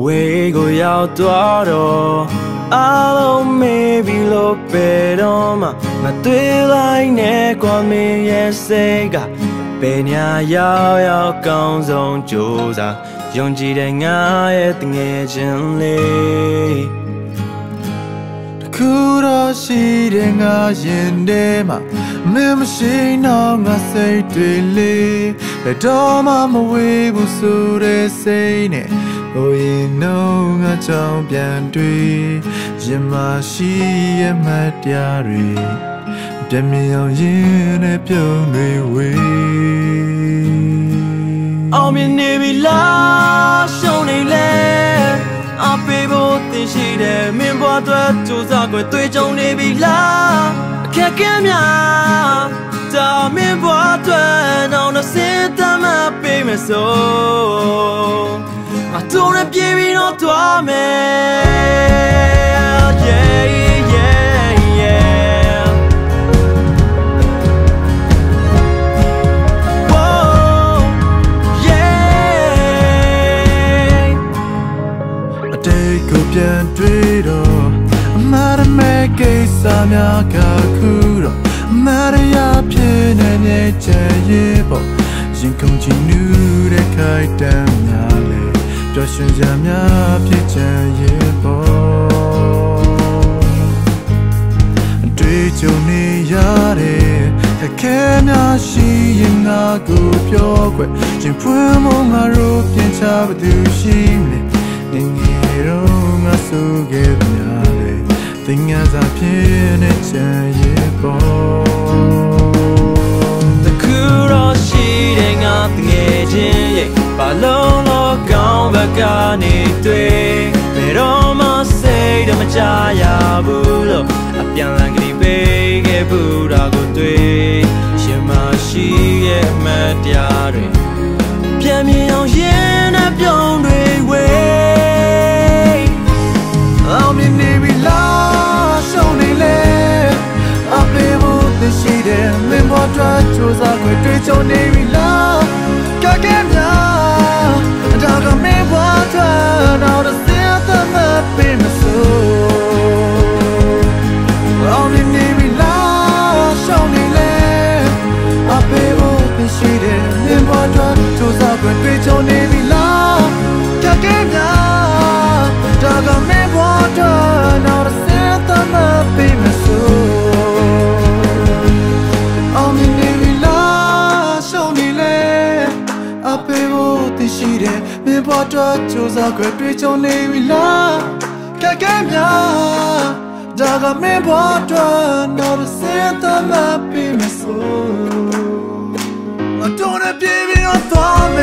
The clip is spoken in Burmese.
ဝေကိုရောက်သွားတော့အားလုံးမေးပြီးလို့ပဲတော့မှငါတွေ့လိုက်နဲ့ကွာမင်းရဲ့စိတ်ကဘယ်ညာရောက်ကောင်းဆုံးကြိုးစားယုံကြည်တဲ့ငါရဲ့တငယ်ချင်းလေးတခုတော့ရှိတဲ့ငါရင်ထဲမှာမင်းမရှိတော့ငါစိတ်တွေလေးဘယ်တော့မှမဝေးဘူးဆိုတဲ့စိတ်နဲ့ဟိုရင်တော့ငါကြောင့်ပြန်တွေ့ရင်မရှိရဲ့မတရားတွေပြမြင်အောင်ရင်နဲ့ပြုံးတွေဝေးအောင်မြင်နေပြီလားရှုံးနေလဲအပေးဖို့တင်ရှိတယ်မင်းဘွားအတွက်ကြိုးစားခွင့်တွေ့ကြုံနေပြီလားအခက်အခဲများဒါမင်းဘွားအတွက်နောက်တော့စဉ်းစားမှပေးမယ်ဆိုI don't wanna be no drama. Yeah, yeah, yeah. Whoa, yeah. A day go bien dredo. Mara me que samya kakuro. Mara ya piene ne chayebo. Yin kong jinu de kai damyale.ပျော်ရွှင်စရာများဖြစ်ချင်ရဲ့ပေါ့တွေ့ကြုံနေရတဲ့ခက်ခဲများရှိရင်ငါကိုပြောခွင့်ရင်ဖွင့်မငါတို့ပြင်ချဘသူရှိမလဲငယ်တော့ငါဆိုခဲ့များလေတင်ငါစားဖြစ်နေချင်ရဲ့ပေါ့တခုတော့ရှိတဲ့ငါတငယ်ချင်းရဲ့ဘာလုံးလို့ကောင်းဘက်ကနေတွေ့ဘယ်တော့မှစိတ်တော့မချရဘူးလို့အပြန်လန်ကလေးပေးခဲ့ဘူးတာကိုတွေ့ရှင်မရှိရဲ့မတရားတွေပြန်မြင်အောင်ရင်နဲ့ပြုံးတွေဝေးအောင်မြင်နေပြီလားရှုံးနေလေအပေးဖို့သိရှိတယ်မင်းဘောထွက်ကြိုးစားခွင့်တွေ့ကြုံနေပြီလားကဲကဲများဒါကမင်းဘောထွက်နောက်တော့စဉ်းစားမှပေးမစိုးအောင်မြင်နေပြီလားရှောင်းနေလေအပေးဖို့သိရှိတယ်မင်းဘောထွက်ကြိုးစားခွင့်တွေ့ကြုံနေပြီလားကဲကဲများဒါကမင်းဘောထွက်နောက်တော့စဉ်းစားမှပေးမစိုးအောင်မြင်နေပြီလားရှောင်းနေလေအပေးဖို့သိရှိတယ်မင်းဘောထွက်ကြိုးစားခွင့်တွေ့ကြုံနေပြီလားကဲကဲများဒါကမင်းဘောထွက်နောက်တော့စဉ်းစားမှပေးမစိုးI don't wanna be your thumb